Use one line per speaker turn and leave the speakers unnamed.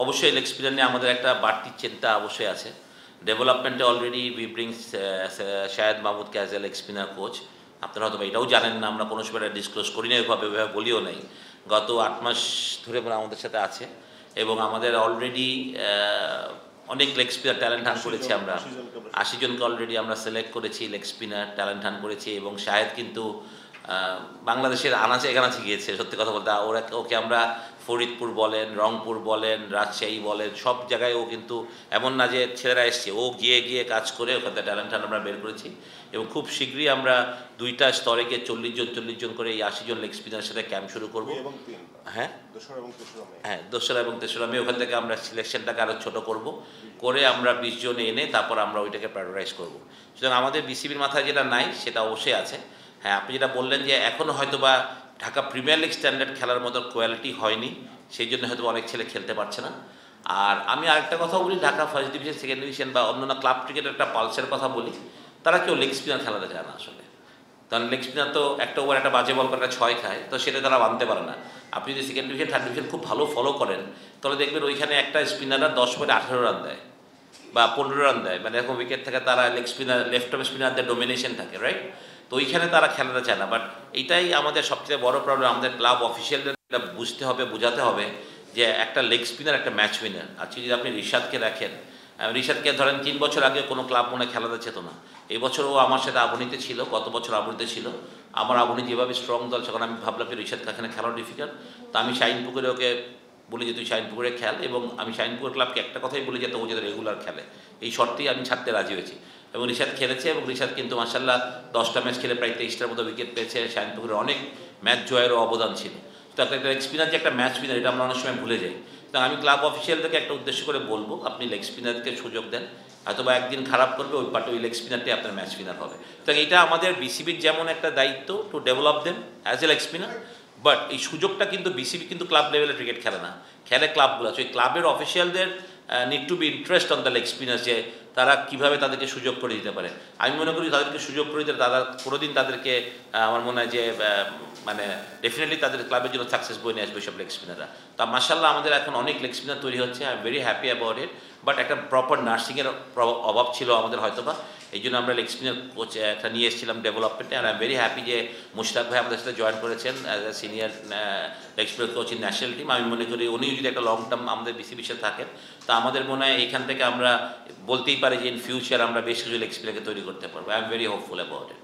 অবশ্যই leg spinner নিয়ে আমাদের একটা বাড়তি চিন্তা অবশ্যই আছে। ডেভেলপমেন্টে অলরেডি উই ব্রিংস শাহেদ মাহমুদকে as a leg spinner coach. আপনারা হয়তোবা এটাও জানেন না, আমরা কোনো সময় এটা ডিসক্লোজ করি না, ওইভাবে বলিও নাই। গত ৮ মাস ধরে ওরা আমাদের সাথে আছে এবং আমাদের অলরেডি অনেক লেগ স্পিনার ট্যালেন্ট হান্ট করেছি আমরা। ৮০ জনকে অলরেডি আমরা সিলেক্ট করেছি লেগ স্পিনার ট্যালেন্ট হান্ট করেছি এবং শাহেদ কিন্তু বাংলাদেশের আনাচে কানাচে গিয়েছে সত্যি কথা বলতে। ওকে আমরা ফরিদপুর বলেন, রংপুর বলেন, রাজশাহী বলেন, সব জায়গায় ও কিন্তু এমন না যে ছেলেরা এসছে, ও গিয়ে গিয়ে কাজ করে ওখান থেকে ট্যালেন্ট হান্ট আমরা বের করেছি এবং খুব শীঘ্রই আমরা 2টা স্তরে গিয়ে 40 জন করে এই ৮০ জন লেগ স্পিনারের সাথে ক্যাম্প শুরু করবো। হ্যাঁ, দোসরা এবং তেসরা মে ওখান থেকে আমরা সিলেকশনটাকে আরও ছোটো করবো, করে আমরা 20 জন এনে তারপর আমরা ওইটাকে প্রায়োরিটাইজ করবো। সুতরাং আমাদের বিসিবির মাথায় যেটা নাই সেটা অবশ্যই আছে। হ্যাঁ, আপনি যেটা বললেন যে এখনও হয়তো বা ঢাকা প্রিমিয়ার লিগ স্ট্যান্ডার্ড খেলার মতো কোয়ালিটি হয়নি, সেই জন্য হয়তো অনেক ছেলে খেলতে পারছে না। আর আমি আরেকটা কথা বলি, Dhaka first division, second division বা অন্যান্য ক্লাব ক্রিকেটের একটা পালসের কথা বলি, তারা কেউ লেগ স্পিনার খেলাতে চায় না আসলে। কারণ লেগ স্পিনার তো একটা ওভার একটা বাজে বল করে একটা 6 খায়, তো সেটা তারা বাঁধতে পারে না। আপনি যদি সেকেন্ড ডিভিশন থার্ড ডিভিশন খুব ভালো ফলো করেন তাহলে দেখবেন ওইখানে একটা স্পিনাররা 10 বলে 18 রান দেয় বা 15 রান দেয়, মানে এরকম উইকেট থেকে তারা লেগ স্পিনার লেফট আর্ম স্পিনারদের ডোমিনেশন থাকে, রাইট? তো ওইখানে তারা খেলাতে চায় না। বাট এইটাই আমাদের সবচেয়ে বড় প্রবলেম, আমাদের ক্লাব অফিসিয়ালদের এটা বুঝতে হবে, বোঝাতে হবে যে একটা লেগ স্পিনার একটা ম্যাচ উইনার। আজকে যদি আপনি রিশাদকে দেখেন, রিশাদকে ধরেন 3 বছর আগে কোনো ক্লাব মনে খেলাতে চেত না। এই বছর ও আমার সাথে আবনীতে ছিল, গত বছর আবনীতে ছিল। আমার আবনী যেভাবে স্ট্রং দল, সেখানে আমি ভাবলাম যে রিশাদকে এখানে খেলানো ডিফিকাল্ট, তো আমি শাহিনপুকুরে ওকে বলি যে তুই শাহিনপুকুরে খেল, এবং আমি শাহিনপুকুর ক্লাবকে একটা কথাই বলি যে ও যাতে রেগুলার খেলে, এই শর্তেই আমি ছাড়তে রাজি হয়েছি। এবং রিশাদ খেলেছে এবং রিশাদ কিন্তু মাশাআল্লাহ 10টা ম্যাচ খেলে প্রায় 23টার মতো উইকেট পেয়েছে। শাহিনপুকুরের অনেক ম্যাচ জয়েরও অবদান ছিল। তো একটা লেগ স্পিনার যে একটা ম্যাচ উইনার, এটা আমরা অনেক সময় ভুলে যাই। তো আমি ক্লাব অফিসিয়ালদেরকে একটা উদ্দেশ্য করে বলবো, আপনি লেগ স্পিনারকে সুযোগ দেন, হয়তো বা একদিন খারাপ করবে ওই পার্টে, ওই লেগ স্পিনারটাই আপনার ম্যাচ উইনার হবে। তো এটা আমাদের বিসিবির যেমন একটা দায়িত্ব to develop them as a leg spinner, but এই সুযোগটা কিন্তু বিসিবি কিন্তু ক্লাব লেভেলে ক্রিকেট খেলে না, খেলে ক্লাবগুলো। তো এই ক্লাবের অফিসিয়ালদের need to be interest on the leg spinner, যে তারা কীভাবে তাদেরকে সুযোগ করে দিতে পারে। আমি মনে করি তাদেরকে সুযোগ করে দিতে তারা কোনোদিন তাদেরকে আমার মনে হয় যে মানে ডেফিনেটলি তাদের ক্লাবের জন্য সাকসেস বই নিয়ে আসবে সব লেগ স্পিনাররা। তা মাশাআল্লাহ আমাদের এখন অনেক লেগ স্পিনার তৈরি হচ্ছে, I am very happy about it. But একটা প্রপার নার্সিংয়ের অভাব ছিল আমাদের হয়তোবা, এই জন্য আমরা লেগ স্পিনার কোচ একটা নিয়ে এসেছিলাম ডেভেলপমেন্টে। আর আই এম ভেরি হ্যাপি যে মুশতাক ভাই আমাদের সাথে জয়েন করেছেন as a senior leg spinner coach in national team. আমি মনে করি উনিও যদি একটা লং টার্ম আমাদের বিসিবির সাথে থাকেন, তা আমাদের মনে হয় এইখান থেকে আমরা বলতেই পারি যে ইন ফিউচার আমরা বেশ কিছু লেগ স্পিনারকে তৈরি করতে পারবো। I am very hopeful about it.